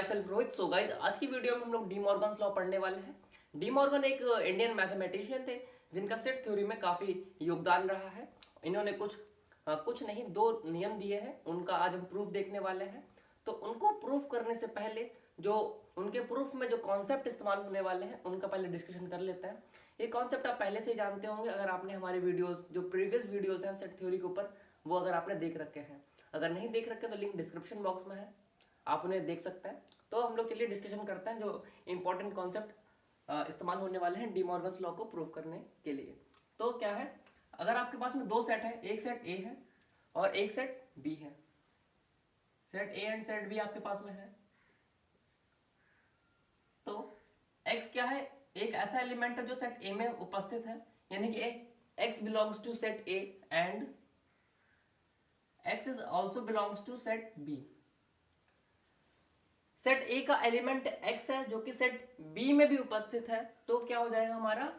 Self Rohit. So guys, आज की video में हम लोग डी मॉर्गन्स लॉ पढ़ने वाले हैं। डी मॉर्गन एक इंडियन मैथमेटिशियन थे जिनका सेट थ्योरी में काफी योगदान रहा है। इन्होंने कुछ नहीं, दो नियम दिए हैं, उनका आज हम प्रूफ देखने वाले हैं। तो उनको प्रूफ करने से पहले जो उनके प्रूफ में जो कॉन्सेप्ट इस्तेमाल होने वाले हैं उनका पहले डिस्कशन कर लेते हैं। ये कॉन्सेप्ट आप पहले से ही जानते होंगे अगर आपने हमारे वीडियोस, जो प्रीवियस वीडियोस हैं सेट थ्योरी के ऊपर, वो अगर आपने देख रखे हैं। अगर नहीं देख रखे तो लिंक डिस्क्रिप्शन बॉक्स में है, आप उन्हें देख सकते हैं। तो हम लोग चलिए डिस्कशन करते हैं जो इंपॉर्टेंट कॉन्सेप्ट इस्तेमाल होने वाले हैं डी मॉर्गन्स लॉ को प्रूव करने के लिए। तो क्या है, अगर आपके पास में दो सेट है, एक सेट ए है और एक सेट बी है। Set A and set B आपके पास में है। तो x क्या है, एक ऐसा एलिमेंट है जो सेट ए में उपस्थित है, यानी कि x belongs to set A and x is also belongs to set B. Set A का एलिमेंट x है जो कि सेट बी में भी उपस्थित है। तो क्या हो जाएगा हमारा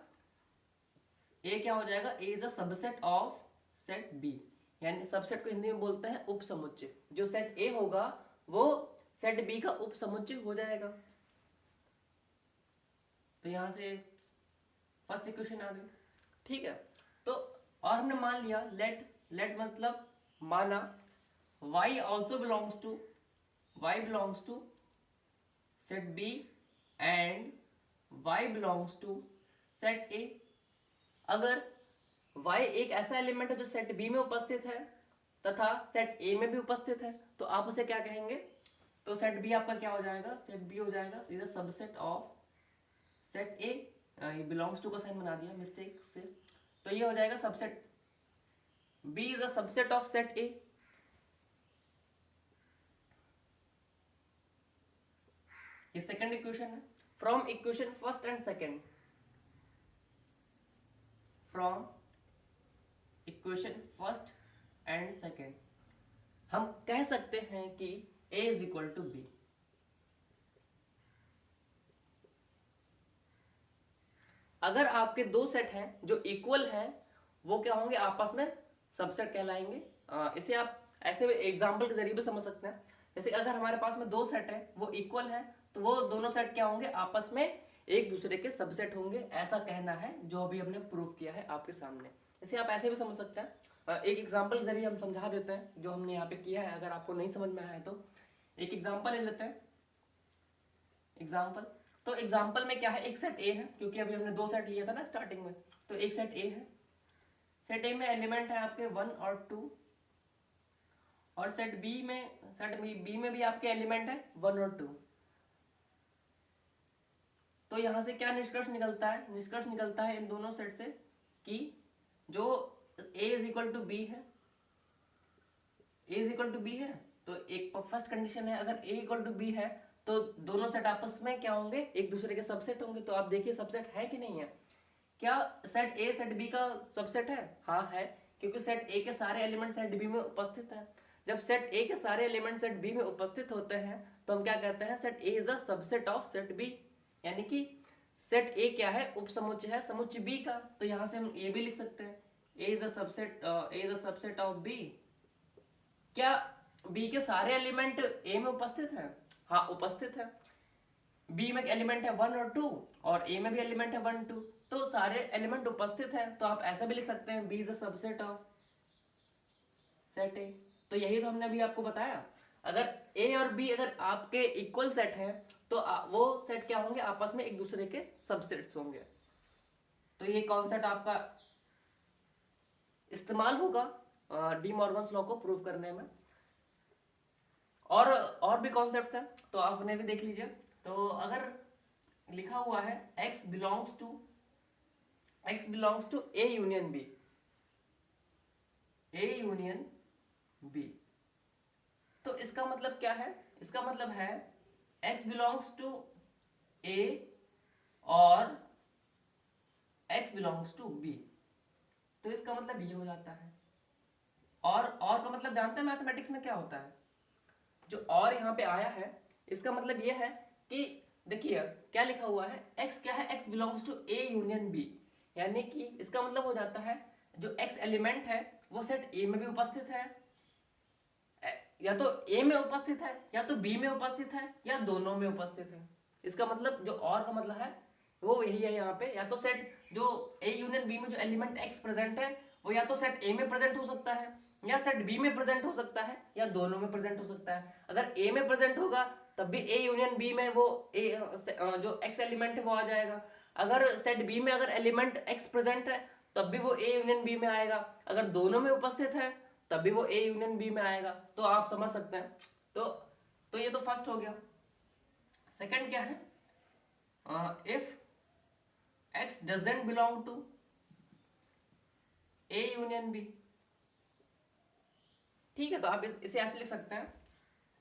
a, क्या हो जाएगा, a is a subset of set b, यानी सबसेट को हिंदी में बोलते हैं उपसमुच्चय। जो सेट a होगा वो सेट b का उपसमुच्चय हो जाएगा। तो यहां से फर्स्ट इक्वेशन आ गई, ठीक है। तो और हमने मान लिया, लेट मतलब माना y also belongs to set B and y belongs to set A। अगर y एक ऐसा एलिमेंट है जो सेट B में उपस्थित है तथा सेट A में भी उपस्थित है, तो आप उसे क्या कहेंगे? तो सेट B आपका क्या हो जाएगा, सेट B हो जाएगा is a subset of set A। ये बिलोंग्स टू का साइन बना दिया मिस्टेक से, तो ये हो जाएगा subset B is a subset of set A। ये सेकंड इक्वेशन है। From equation first and second, from equation first and second हम कह सकते हैं कि A is equal to B। अगर आपके दो सेट हैं जो इक्वल हैं, वो क्या होंगे, आपस में सबसेट कहलाएंगे। इसे आप ऐसे एग्जांपल के जरिए भी समझ सकते हैं। जैसे अगर हमारे पास में दो सेट है वो इक्वल है, तो वो दोनों सेट क्या होंगे, आपस में एक दूसरे के सबसेट होंगे, ऐसा कहना है जो अभी हमने प्रूव किया है आपके सामने। इसे आप ऐसे भी समझ सकते हैं। एक एग्जाम्पल के जरिए हम समझा देते हैं जो हमने यहाँ पे किया है। अगर आपको नहीं समझ में आया है तो एक एग्जाम्पल ले लेते हैं। एग्जाम्पल, तो एग्जाम्पल में क्या है, एक सेट ए है, क्योंकि अभी हमने दो सेट लिया था ना स्टार्टिंग में। तो एक सेट ए है, सेट ए में एलिमेंट है आपके 1 और 2, और सेट बी में भी आपके एलिमेंट है 1 और 2। तो यहां से क्या निष्कर्ष निकलता है, निष्कर्ष निकलता है इन दोनों सेट से कि जो a is equal to B है, a is equal to B है, तो एक फर्स्ट कंडीशन है, अगर a इक्वल टू बी है तो दोनों सेट आपस में क्या होंगे, एक दूसरे के सबसेट होंगे। तो आप देखिए सबसेट है कि नहीं है। क्या सेट ए सेट बी का सबसेट है? हाँ है, क्योंकि सेट ए के सारे एलिमेंट सेट बी में उपस्थित है। जब सेट ए के सारे एलिमेंट सेट बी में उपस्थित होते हैं तो हम क्या कहते हैं, set A is a subset of set B, यानी कि सेट ए क्या है, उपसमुच्चय है समुच्चय बी का। तो यहां से हम ए भी लिख सकते हैं, A is a subset of B. क्या बी के सारे एलिमेंट ए में उपस्थित है? हाँ उपस्थित है। बी में एलिमेंट है 1 और 2 और ए में भी एलिमेंट है 1 2, तो सारे एलिमेंट उपस्थित हैं। तो आप ऐसा भी लिख सकते हैं, B is a subset of set A. तो यही तो हमने अभी आपको बताया। अगर ए और बी अगर आपके इक्वल सेट हैं तो वो सेट क्या होंगे, आपस में एक दूसरे के सबसेट्स होंगे। तो ये कॉन्सेप्ट आपका इस्तेमाल होगा डी मॉर्गन्स लॉ को प्रूव करने में। और भी कॉन्सेप्ट्स हैं तो आप उन्हें भी देख लीजिए। तो अगर लिखा हुआ है x belongs to A union B, A union B, तो इसका मतलब क्या है, इसका मतलब है x बिलोंग्स टू A और x बिलोंग्स टू B। तो इसका मतलब ये हो जाता है। और का मतलब जानते हैं मैथमेटिक्स में क्या होता है, जो और यहाँ पे आया है इसका मतलब ये है कि देखिए क्या लिखा हुआ है, x क्या है, x belongs to A union B, यानी कि इसका मतलब हो जाता है जो x एलिमेंट है वो सेट A में भी उपस्थित है, या तो ए में उपस्थित है, या तो बी में उपस्थित है, या दोनों में उपस्थित है। इसका मतलब जो और का मतलब है वो यही है यहाँ पे, या तो सेट जो ए यूनियन बी में जो एलिमेंट एक्स प्रेजेंट है वो या तो सेट ए में प्रेजेंट हो सकता है, या सेट बी में प्रेजेंट हो सकता है, या दोनों में प्रेजेंट हो सकता है। अगर ए में प्रेजेंट होगा तब भी ए यूनियन बी में वो ए जो एक्स एलिमेंट है वो आ जाएगा। अगर सेट बी में अगर एलिमेंट एक्स प्रेजेंट है तब भी वो ए यूनियन बी में आएगा। अगर दोनों में उपस्थित है तब भी वो ए यूनियन बी में आएगा। तो आप समझ सकते हैं। तो ये तो फर्स्ट हो गया। सेकंड क्या है, if x doesn't belong to A union B. ठीक है, तो आप इसे ऐसे लिख सकते हैं,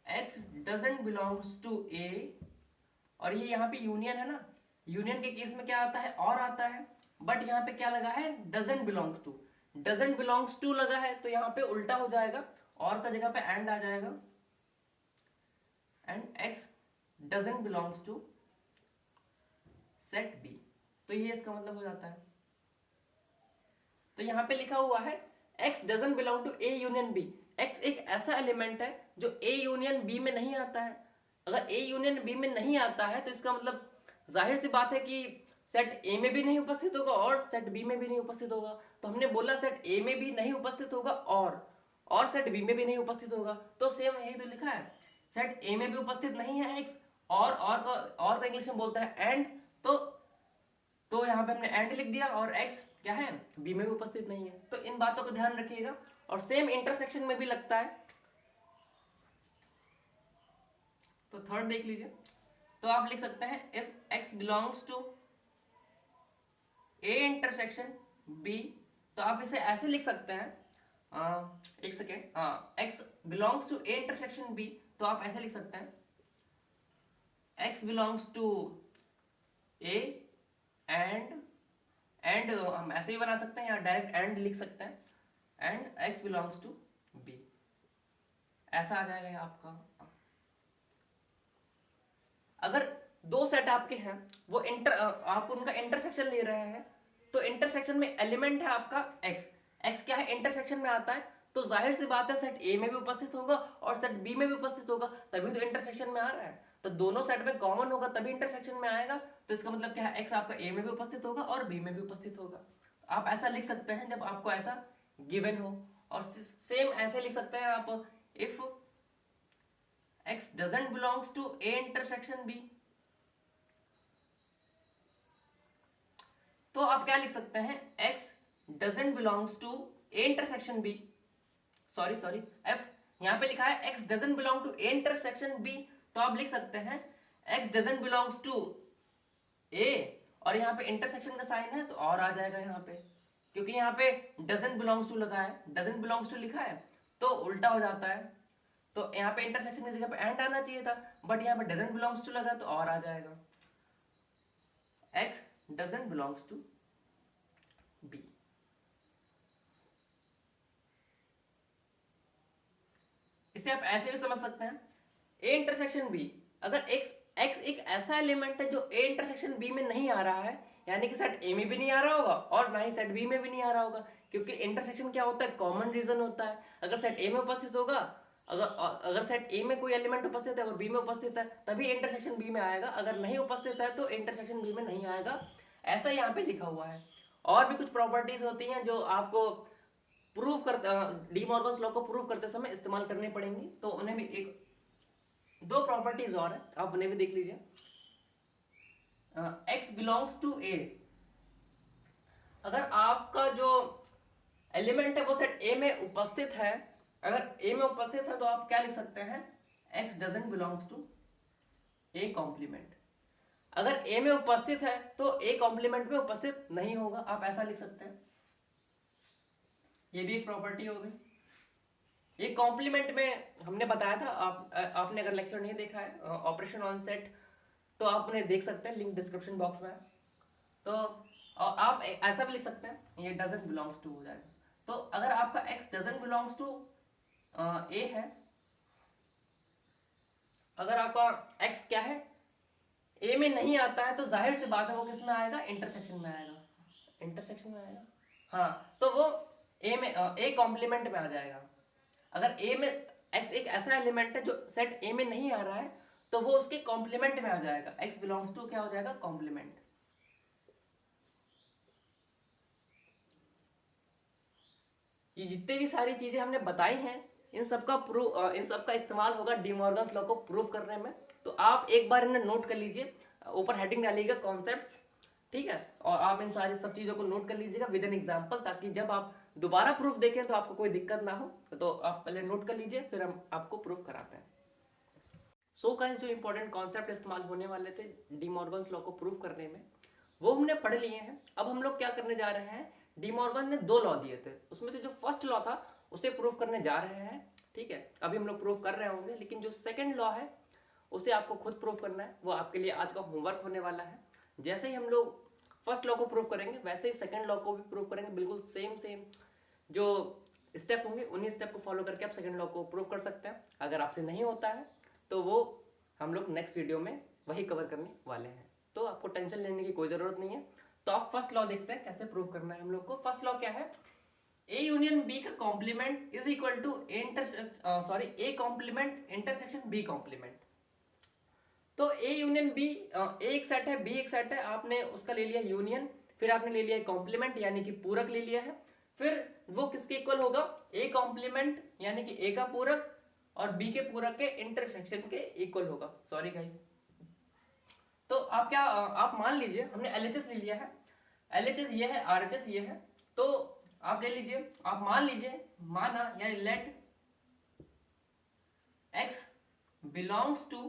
x doesn't belongs to A, और ये यहाँ पे यूनियन है ना, यूनियन के केस में क्या आता है, और आता है, बट यहाँ पे क्या लगा है, doesn't belongs to. Doesn't belongs to लगा है तो यहाँ पे उल्टा हो जाएगा, और का जगह पे एंड आ जाएगा, and x doesn't belongs to set B. तो ये इसका मतलब हो जाता है। तो यहाँ पे लिखा हुआ है x doesn't belong to A union B. x एक ऐसा एलिमेंट है जो a यूनियन b में नहीं आता है। अगर a यूनियन b में नहीं आता है तो इसका मतलब जाहिर सी बात है कि सेट a में भी नहीं उपस्थित होगा और सेट b में भी नहीं उपस्थित होगा। तो हमने बोला सेट a में भी नहीं उपस्थित होगा और सेट b में भी नहीं उपस्थित होगा। तो सेम यही तो लिखा है, सेट a में भी उपस्थित नहीं है x, और का इंग्लिश में बोलता है एंड। तो यहाँ पे हमने एंड लिख दिया, और x क्या है, बी में भी उपस्थित नहीं है। तो इन बातों को ध्यान रखिएगा। और सेम इंटरसेक्शन में भी लगता है। तो थर्ड देख लीजिए, तो आप लिख सकते हैं if x belongs to A intersection b। तो आप इसे ऐसे लिख सकते हैं, एक second, x belongs to A intersection b। तो आप ऐसे लिख सकते हैं, x belongs to a and हम ऐसे ही बना सकते हैं, या डायरेक्ट एंड लिख सकते हैं, and x belongs to b। ऐसा आ जाएगा ये आपका। अगर दो सेट आपके हैं, वो आप उनका इंटरसेक्शन ले रहे हैं, तो इंटरसेक्शन में एलिमेंट है आपका x क्या है, इंटरसेक्शन में आता है, तो जाहिर सी बात है सेट a में भी उपस्थित होगा और सेट b में भी उपस्थित होगा, तभी तो इंटरसेक्शन में आ रहा है। तो दोनों सेट में कॉमन होगा तभी इंटरसेक्शन में आएगा। तो इसका मतलब क्या है, x आपका a में भी उपस्थित होगा और b में भी उपस्थित होगा। आप ऐसा लिख सकते हैं जब आपको ऐसा गिवन हो। और सेम ऐसे लिख सकते हैं आप, if x doesn't belongs to a intersection b। तो आप क्या लिख सकते हैं, x doesn't belongs to a intersection b, sorry f यहां पे लिखा है x doesn't belong to a intersection b। तो आप लिख सकते हैं x doesn't belongs to a, और यहाँ पे इंटरसेक्शन का साइन है तो और आ जाएगा यहाँ पे, क्योंकि यहाँ पे doesn't belongs to लगा है, doesn't belongs to लिखा है तो उल्टा हो जाता है। तो यहाँ पे इंटरसेक्शन की जगह पे एंड आना चाहिए था, बट यहाँ पे doesn't belongs to लगा तो और आ जाएगा, x doesn't belongs to b। इसे आप ऐसे भी समझ सकते हैं, a इंटरसेक्शन b। अगर x एक ऐसा एलिमेंट है जो a इंटरसेक्शन b में नहीं आ रहा है, यानी कि सेट a में भी नहीं आ रहा होगा और ना ही सेट b में भी नहीं आ रहा होगा, क्योंकि इंटरसेक्शन क्या होता है, कॉमन रीजन होता है। अगर सेट a में उपस्थित होगा, अगर सेट a में कोई एलिमेंट उपस्थित है और b में उपस्थित है तभी इंटरसेक्शन b में आएगा, अगर नहीं उपस्थित है तो इंटरसेक्शन b में नहीं आएगा। ऐसा यहाँ पे लिखा हुआ है। और भी कुछ प्रॉपर्टीज होती हैं जो आपको प्रूव करते, डी मॉर्गन्स लॉ को प्रूव करते समय इस्तेमाल करनी पड़ेंगी। तो उन्हें भी दो प्रॉपर्टीज और है, आप उन्हें भी देख लीजिए। x बिलोंग्स टू a, अगर आपका जो एलिमेंट है वो सेट a में उपस्थित है, अगर a में उपस्थित है तो आप क्या लिख सकते हैं, x doesn't belongs to a complement. अगर a में उपस्थित है तो a कॉम्प्लीमेंट में उपस्थित नहीं होगा, आप ऐसा लिख सकते हैं। ये भी एक प्रॉपर्टी हो गई। ये कॉम्प्लीमेंट में हमने बताया था, आपने अगर लेक्चर नहीं देखा है ऑपरेशन ऑन सेट तो आप उन्हें देख सकते हैं, लिंक डिस्क्रिप्शन बॉक्स में है। तो आप ऐसा भी लिख सकते हैं, ये डजंट बिलोंग्स टू हो जाएगा। तो अगर आपका x doesn't belongs to a है, अगर आपका x क्या है, a में नहीं आता है, तो जाहिर सी बात है वो किस में आएगा, इंटरसेक्शन में आएगा, इंटरसेक्शन में आएगा। हाँ, तो वो a में a कॉम्प्लीमेंट में आ जाएगा। अगर a में x एक ऐसा एलिमेंट है जो सेट A में नहीं आ रहा है, तो वो उसके कॉम्प्लीमेंट में आ जाएगा, x बिलोंग्स टू क्या हो जाएगा, कॉम्प्लीमेंट। ये जितने भी सारी चीजें हमने बताई हैं, इन सबका इस्तेमाल होगा डिमॉर्गन्स लॉ को प्रूव करने में। तो आप एक बार इन्हें नोट कर लीजिए, ऊपर हेडिंग डालिएगा कॉन्सेप्ट्स, ठीक है, और आप इन सारी सब चीजों को नोट कर लीजिएगा विद एन एग्जांपल, ताकि जब आप दोबारा प्रूफ देखें तो आपको कोई दिक्कत ना हो। तो आप पहले नोट कर लीजिए, फिर हम आपको प्रूफ कराते हैं। सो गाइस, जो इंपॉर्टेंट कॉन्सेप्ट इस्तेमाल होने वाले थे डिमॉर्गन्स लॉ को प्रूव करने में, वो हमने पढ़ लिए हैं। अब हम लोग क्या करने जा रहे हैं, डिमॉर्गन ने 2 लॉ दिए थे, उसमें से जो फर्स्ट लॉ था उसे प्रूव करने जा रहे हैं, ठीक है। अभी हम लोग प्रूव कर रहे होंगे, लेकिन जो सेकंड लॉ है उसे आपको खुद प्रूव करना है। वो आपके लिए आज का होमवर्क होने वाला है। जैसे ही हम लोग फर्स्ट लॉ को प्रूव करेंगे, वैसे ही सेकंड लॉ को भी प्रूव करेंगे, बिल्कुल सेम जो स्टेप होंगे उन्हीं स्टेप को फॉलो करके आप सेकंड लॉ को प्रूव कर सकते हैं। अगर आपसे नहीं होता है तो वो हम लोग नेक्स्ट वीडियो में वही कवर करने वाले हैं, तो आपको टेंशन लेने की कोई जरूरत नहीं है। तो आप फर्स्ट लॉ देखते हैं कैसे प्रूव करना है हम लोग को। फर्स्ट लॉ क्या है, ए यूनियन बी का complement is equal to A complement intersection B complement. तो ए यूनियन बी, ए एक सेट है, बी एक सेट है, आपने उसका ले लिया यूनियन, फिर आपने ले लिया कॉम्प्लीमेंट यानी कि पूरक ले लिया है, फिर वो किसके इक्वल होगा, ए कॉम्प्लीमेंट यानी कि ए का पूरक और बी के पूरक के इंटरसेक्शन के इक्वल होगा। सॉरी गाइस, तो आप मान लीजिए हमने LHS ले लिया है, LHS ये है, RHS ये है, तो आप ले लीजिए, आप मान लीजिए, माना यानी let x belongs to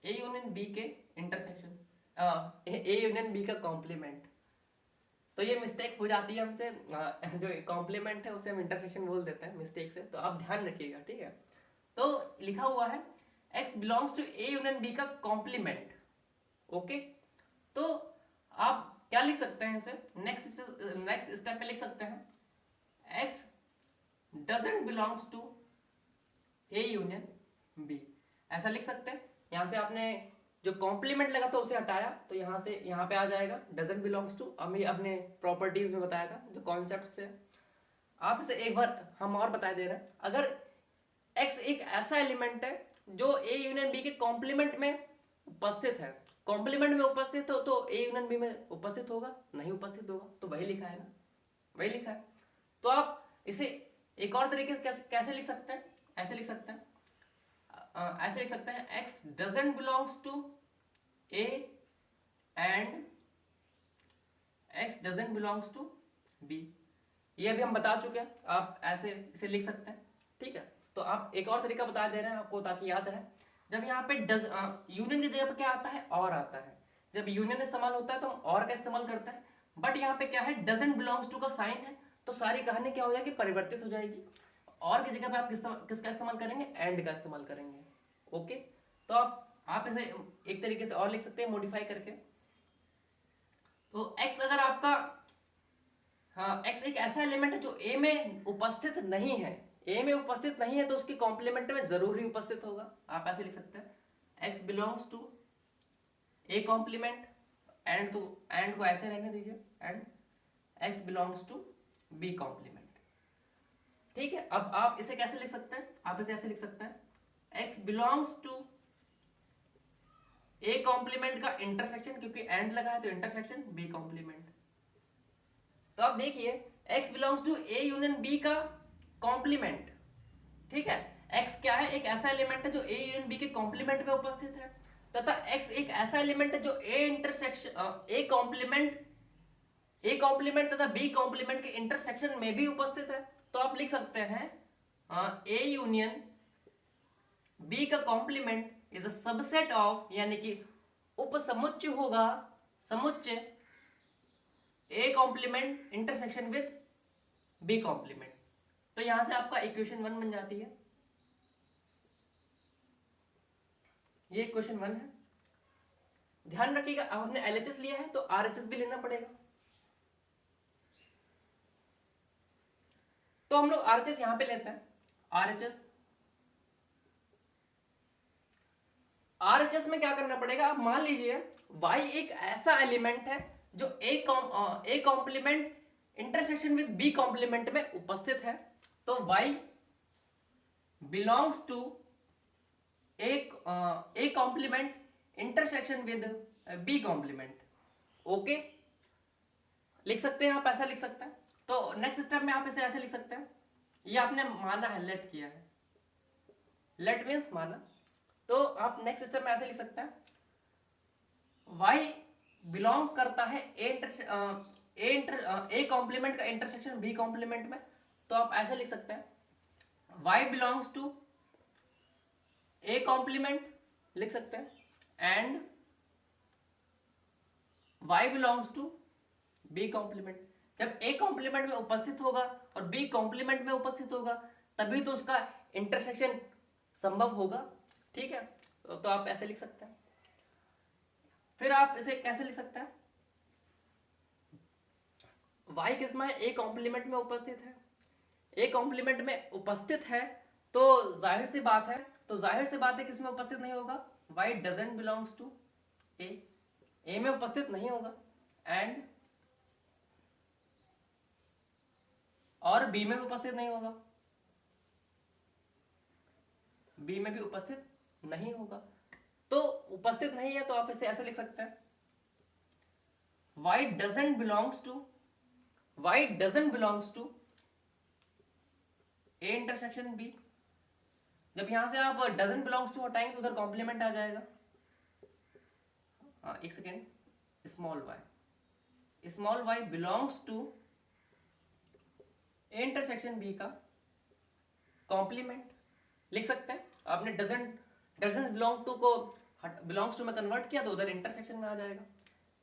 A union B के इंटरसेक्शन, ए यूनियन बी का कॉम्प्लीमेंट। तो ये मिस्टेक हो जाती है हमसे, जो कॉम्प्लीमेंट है उसे हम इंटरसेक्शन बोल देते हैं मिस्टेक से, तो आप ध्यान रखिएगा, ठीक है। तो लिखा हुआ है x belongs to A union B का कॉम्प्लीमेंट, ओके। तो आप क्या लिख सकते हैं इसे, नेक्स्ट स्टेप में लिख सकते हैं x doesn't belongs to A union B, ऐसा लिख सकते हैं। यहां से आपने जो कॉम्प्लीमेंट लगा था उसे हटाया, तो यहां से यहां पे आ जाएगा डजंट बिलोंग्स टू। हमें अपने प्रॉपर्टीज में बताया था जो कॉन्सेप्ट से, आप इसे एक बार हम और बता दे रहे हैं। अगर x एक ऐसा एलिमेंट है जो ए यूनियन बी के कॉम्प्लीमेंट में उपस्थित है, कॉम्प्लीमेंट में उपस्थित हो तो ए यूनियन बी में उपस्थित होगा, नहीं उपस्थित होगा, तो वही लिखा है ना, वही लिखा है। तो आप इसे एक और तरीके से कैसे लिख सकते हैं, ऐसे लिख सकते हैं, ऐसे लिख सकते हैं x doesn't belongs to a and x doesn't belongs to b। ये अभी हम बता चुके हैं, आप ऐसे इसे लिख सकते हैं, ठीक है। तो आप एक और तरीका बता दे रहे हैं आपको ताकि याद रहे। जब यहाँ पे यूनियन की जगह पर क्या आता है, और आता है। जब यूनियन इस्तेमाल होता है तो हम और का इस्तेमाल करते हैं, बट यहाँ पे क्या है, डजंट बिलोंग्स टू का साइन है, तो सारी कहानी क्या हो जाएगी, परिवर्तित हो जाएगी। और की जगह पे आप किसका इस्तेमाल करेंगे, एंड का इस्तेमाल करेंगे, ओके। तो आप इसे एक तरीके से और लिख सकते हैं मॉडिफाई करके। तो x अगर आपका, हाँ, x एक ऐसा एलिमेंट है जो a में उपस्थित नहीं है, a में उपस्थित नहीं है तो उसकी कॉम्प्लीमेंट में जरूर ही उपस्थित होगा। आप ऐसे लिख सकते हैं x belongs to a complement, and को ऐसे रहने दीजिए, and x belongs to b complement, ठीक है। अब आप इसे कैसे लिख सकते हैं, आप इसे ऐसे लिख सकते हैं x belongs to a complement का इंटरसेक्शन, क्योंकि एंड लगा है तो इंटरसेक्शन b कॉम्प्लीमेंट। तो आप देखिए x belongs to a union b का कॉम्प्लीमेंट, ठीक है। x क्या है, एक ऐसा एलिमेंट है जो a यूनियन b के कॉम्प्लीमेंट में उपस्थित है, तथा x एक ऐसा एलिमेंट है जो a कॉम्प्लीमेंट तथा b कॉम्प्लीमेंट के इंटरसेक्शन में भी उपस्थित है। तो आप लिख सकते हैं a यूनियन b का complement is a subset of, यानी कि उपसमुच्चय होगा, समुच्चय a complement intersection with b complement. तो यहां से आपका इक्वेशन 1 बन जाती है, ये इक्वेशन 1 है। ध्यान रखिएगा, अब हमने LHS लिया है तो RHS भी लेना पड़ेगा। तो हम लोग RHS यहां पे लेते हैं, RHS में क्या करना पड़ेगा, आप मान लीजिए y एक ऐसा एलिमेंट है जो a complement intersection with b complement में उपस्थित है। तो y belongs to A complement intersection with B complement. Okay, लिख सकते हैं आप, ऐसा लिख सकते हैं। तो नेक्स्ट स्टेप में आप इसे ऐसे लिख सकते हैं, ये आपने माना है, लेट किया है, लेट मीन्स माना। तो आप नेक्स्ट स्टेप में ऐसे लिख सकते हैं, वाई बिलोंग करता है ए कॉम्प्लीमेंट का इंटरसेक्शन बी कॉम्प्लीमेंट में। तो आप ऐसे लिख सकते हैं, Y belongs to A complement लिख सकते हैं, and Y belongs to B complement. जब ए कॉम्प्लीमेंट में उपस्थित होगा और बी कॉम्प्लीमेंट में उपस्थित होगा तभी तो उसका इंटरसेक्शन संभव होगा। ठीक है, तो आप ऐसे लिख सकते हैं। फिर आप इसे कैसे लिख सकते हैं, वाई किसमें है, ए कॉम्प्लीमेंट में उपस्थित है, ए कॉम्प्लीमेंट में उपस्थित है, तो जाहिर सी बात है, किसमें उपस्थित नहीं होगा, वाई डजंट बिलोंग्स टू ए में उपस्थित नहीं होगा, एंड और बी में भी उपस्थित नहीं होगा, बी में भी उपस्थित नहीं होगा। तो उपस्थित नहीं है तो आप इसे ऐसे लिख सकते हैं, Y doesn't belongs to A intersection B. जब यहां से आप डजंट बिलोंग्स टू हटाएंगे तो उधर कॉम्प्लीमेंट आ जाएगा। एक second, small Y belongs to A intersection B का कॉम्प्लीमेंट लिख सकते हैं। आपने डजंट बिलोंग टू को बिलोंग्स टू में कन्वर्ट किया तो उधर इंटरसेक्शन में आ जाएगा।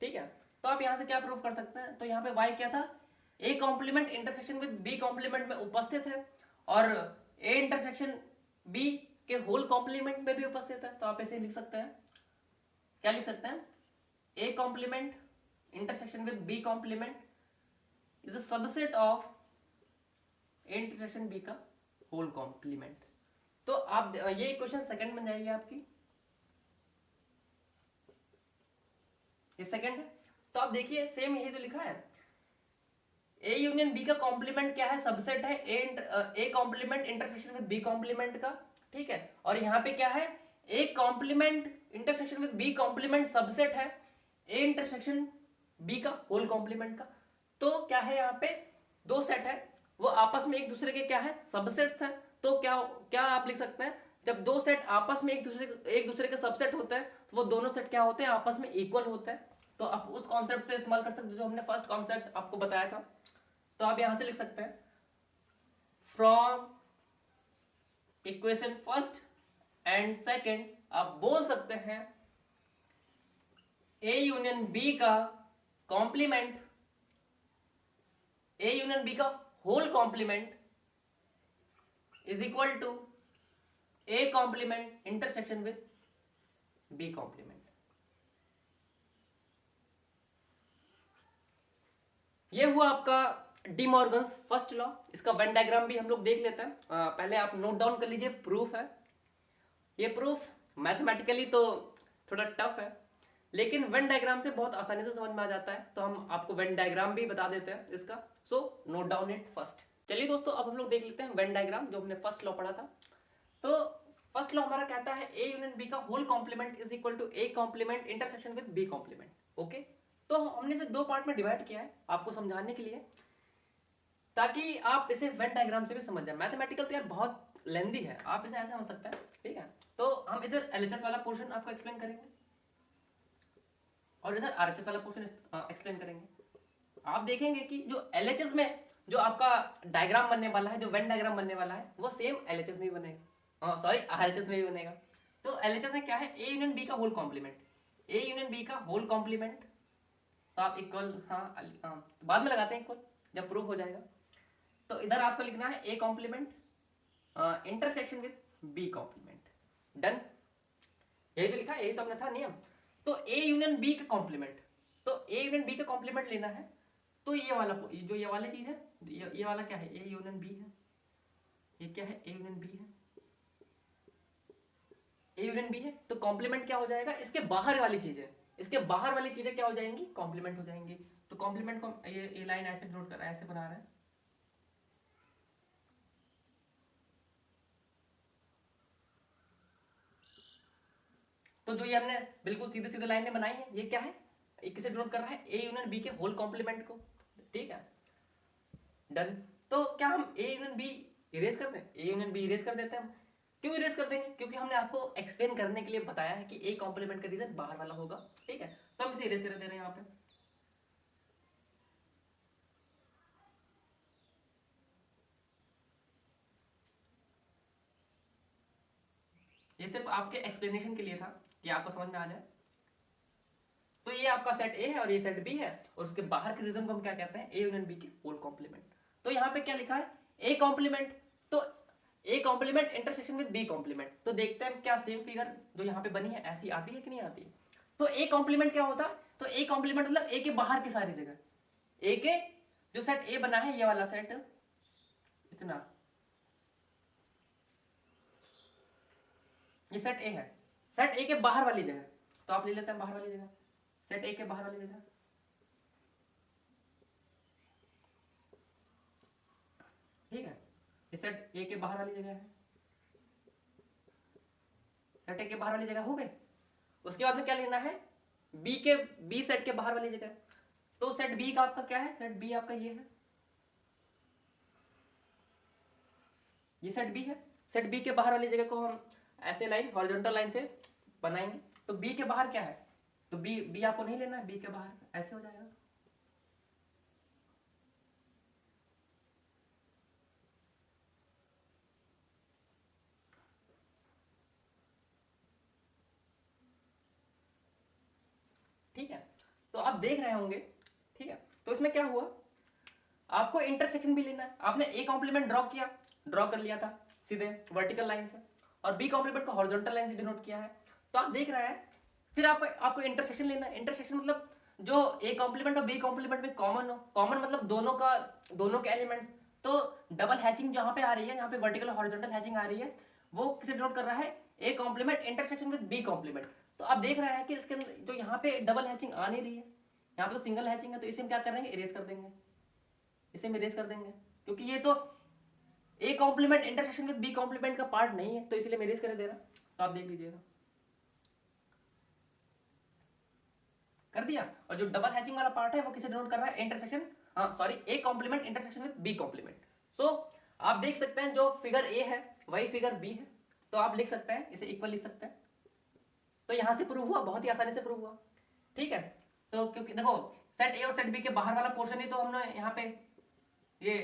ठीक है, तो आप यहां से क्या प्रूव कर सकते हैं, तो यहां पे y क्या था, A complement intersection with B complement में उपस्थित है और ए इंटरसेक्शन बी के होल कॉम्प्लीमेंट में भी उपस्थित है। तो आप इसे लिख सकते हैं, क्या लिख सकते हैं, A complement intersection with B complement is a subset of A intersection B का होल कॉम्प्लीमेंट। तो आप ये क्वेश्चन सेकंड में जाएगी आपकी, ये सेकंड है। तो आप देखिए सेम यही जो लिखा है, ए यूनियन बी का कॉम्प्लीमेंट क्या है, सबसेट है A complement intersection with B complement का। ठीक है, और यहाँ पे क्या है, A complement intersection with B complement subset है ए इंटरसेक्शन बी का होल कॉम्प्लीमेंट का। तो क्या है, यहाँ पे दो सेट है, वो आपस में एक दूसरे के क्या है, सबसेट्स हैं। तो क्या क्या आप लिख सकते हैं, जब दो सेट आपस में एक दूसरे के सबसेट होते हैं तो वो दोनों सेट क्या होते हैं, आपस में इक्वल होते हैं। तो आप उस कॉन्सेप्ट से इस्तेमाल कर सकते हैं जो हमने फर्स्ट कॉन्सेप्ट आपको बताया था। तो आप यहां से लिख सकते हैं, from equation first and second आप बोल सकते हैं ए यूनियन बी का कॉम्प्लीमेंट, ए यूनियन बी का whole complement is equal to A complement intersection with B complement. ये हुआ आपका डी मॉर्गन्स फर्स्ट लॉ। इसका वेन डायग्राम भी हम लोग देख लेते हैं। पहले आप नोट डाउन कर लीजिए, प्रूफ है। ये प्रूफ मैथमेटिकली तो थोड़ा टफ है, लेकिन वेन डायग्राम से बहुत आसानी से समझ में आ जाता है। तो हम आपको वेन डायग्राम भी बता देते हैं इसका, so note down it first. चलिए दोस्तों, अब हम लोग देख लेते हैं वेन डायग्राम जो हमने फर्स्ट लॉ पढ़ा था। तो फर्स्ट लॉ हमारा कहता है ए यूनियन बी का whole complement is equal to A complement intersection with B complement. Okay, तो हमने इसे दो पार्ट में डिवाइड किया है आपको समझाने के लिए, ताकि आप इसे वेन डायग्राम से भी समझ जाए। मैथमेटिकल तो यार बहुत लेंदी है, आप इसे ऐसे समझ सकते हैं। ठीक है, तो हम इधर एलएचएस वाला पोर्शन आपको एक्सप्लेन करेंगे और इधर आरएचएस वाला पोर्शन एक्सप्लेन करेंगे। आप देखेंगे कि जो एलएचएस में जो आपका डायग्राम बनने वाला है, जो वेन डायग्राम बनने वाला है, वो सेम एलएचएस में भी बनेगा, सॉरी आरएचएस में भी बनेगा। तो एलएचएस में क्या है, ए यूनियन बी का whole complement, A union B का होल कॉम्प्लीमेंट। तो आप इक्वल, बाद में लगाते हैं इक्वल जब प्रूफ हो जाएगा। तो इधर आपको लिखना है A complement intersection with B complement. Done, यही तो लिखा है, यही तो अपना था नियम। तो ए यूनियन बी का कॉम्प्लीमेंट, तो ए यूनियन बी का कॉम्प्लीमेंट लेना है। तो ये वाला जो ये वाली चीज है, ये वाला क्या है, ए यूनियन बी है। ये क्या है, ए यूनियन बी है, ए यूनियन बी है। तो कॉम्प्लीमेंट क्या हो जाएगा, इसके बाहर वाली चीजें, इसके बाहर वाली चीजें क्या हो जाएंगी, कॉम्प्लीमेंट हो जाएंगी। तो कॉम्प्लीमेंट को ये लाइन ऐसे नोट कर, ऐसे बना रहे हैं। तो जो ये हमने बिल्कुल सीधे सीधे लाइन में बनाई है, ये क्या है, ये किसे डिनोट कर रहा है, ए यूनियन बी के होल कॉम्प्लीमेंट को, ठीक है, डन। तो क्या हम ए यूनियन बी इरेज कर दें, ए यूनियन बी इरेज कर देते हैं हम। क्यों इरेज कर देंगे, क्योंकि हमने आपको एक्सप्लेन करने के लिए बताया है कि ए कॉम्प्लीमेंट का रीजन बाहर वाला होगा, ठीक है, तो हम इसे इरेज कर दे रहे हैं यहाँ पे। ये सिर्फ आपके एक्सप्लेनेशन के लिए था कि आपको समझ में आ जाए। तो ये आपका सेट ए है और ये सेट बी है, और उसके बाहर के रीजन को हम क्या कहते हैं, ए यूनियन बी के होल कॉम्प्लीमेंट। तो यहाँ पे क्या लिखा है, ए कॉम्प्लीमेंट, तो A complement intersection with B complement. तो देखते हैं क्या सेम फिगर जो यहाँ पे बनी है ऐसी आती है कि नहीं आती। तो ए कॉम्प्लीमेंट क्या होता है, तो ए कॉम्प्लीमेंट मतलब ए के बाहर की सारी जगह, ए के जो सेट ए बना है ये वाला सेट, इतना, ये सेट ए है, सेट ए के बाहर वाली जगह, तो आप ले लेते हैं बाहर वाली जगह, सेट ए के बाहर वाली जगह, ठीक है, ये सेट ए के बाहर वाली जगह है, सेट ए के बाहर वाली जगह हो गए। उसके बाद में क्या लेना है, बी के, बी सेट के बाहर वाली जगह। तो सेट बी का आपका क्या है, सेट बी आपका ये है, ये सेट बी है। सेट बी के बाहर वाली जगह को हम ऐसे लाइन, हॉरिजॉन्टल लाइन से बनाएंगे। तो बी के बाहर क्या है, तो बी, बी आपको नहीं लेना है, बी के बाहर ऐसे हो जाएगा, ठीक है। तो आप देख रहे होंगे, ठीक है। तो इसमें क्या हुआ, आपको इंटरसेक्शन भी लेना है। आपने ए कॉम्प्लीमेंट ड्रॉ किया, ड्रॉ कर लिया था सीधे वर्टिकल लाइन से, और बी कॉम्प्लीमेंट को हॉरिजॉन्टल लाइन से डिनोट किया है। तो आप देख रहे हैं, फिर आपको इंटरसेक्शन लेना है। इंटरसेक्शन मतलब जो ए कॉम्प्लीमेंट और बी कॉम्प्लीमेंट में कॉमन हो, कॉमन मतलब दोनों के एलिमेंट्स। तो डबल हैचिंग जहां पे आ रही है, यहाँ पे वर्टिकल और हॉरिजॉन्टल हैचिंग आ रही है, वो किसे डिनोट कर रहा है, A complement intersection with B complement. तो आप देख रहे हैं कि इसके अंदर जो यहाँ पे डबल हैचिंग आ नहीं रही है, यहाँ पे तो सिंगल हैचिंग है, तो इसे हम क्या करेंगे, इरेज कर देंगे, इसे हम इरेज कर देंगे, क्योंकि ये तो A complement intersection with B complement का पार्ट नहीं है, तो इसलिए मैं इरेज कर दे रहा। तो आप देख लीजिएगा, कर दिया। और जो डबल हैचिंग वाला पार्ट है वो किसे डिनोट कर रहा है, इंटरसेक्शन, हाँ sorry, A complement intersection with B complement. So आप देख सकते हैं जो फिगर ए है वही फिगर बी है, तो आप लिख सकते हैं, इसे इक्वल लिख सकते हैं। तो यहां से प्रूव हुआ, बहुत ही आसानी से प्रूव हुआ, ठीक है। तो क्योंकि देखो सेट ए और सेट बी के बाहर वाला पोर्शन ही तो हमने यहाँ पे ये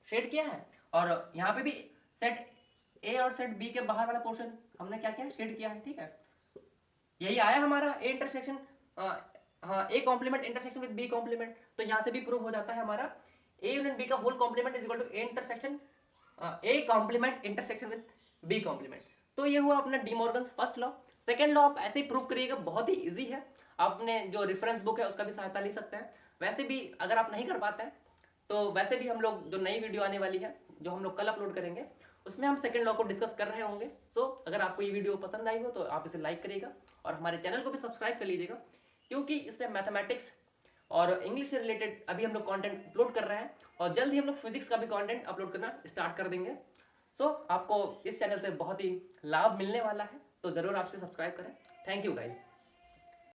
शेड किया है, और यहाँ पे भी सेट ए और सेट बी के बाहर वाला पोर्शन हमने क्या किया, शेड किया है, ठीक है। यही आया हमारा ए इंटरसेक्शन, हाँ, A complement intersection with B complement. तो यहाँ से भी प्रूव हो जाता है हमारा ए यूनियन बी का whole complement is equal to A intersection, A complement intersection with B complement. तो ये हुआ अपना De Morgan's first law. Second law आप ऐसे ही प्रूव करिएगा, बहुत ही इजी है, आपने जो रेफरेंस बुक है उसका भी सहायता ले सकते हैं। वैसे भी अगर आप नहीं कर पाते हैं तो वैसे भी हम लोग जो नई वीडियो आने वाली है, जो हम लोग कल अपलोड करेंगे, उसमें हम सेकंड लॉ को डिस्कस कर रहे होंगे। सो अगर आपको ये वीडियो पसंद आई हो तो आप इसे लाइक करिएगा और हमारे चैनल को भी सब्सक्राइब कर लीजिएगा, क्योंकि इससे मैथमेटिक्स और इंग्लिश से रिलेटेड अभी हम लोग कंटेंट अपलोड कर रहे हैं, और जल्द ही हम लोग फिजिक्स का भी कंटेंट अपलोड करना स्टार्ट कर देंगे। सो आपको इस चैनल से बहुत ही लाभ मिलने वाला है, तो ज़रूर आपसे सब्सक्राइब करें। Thank you guys.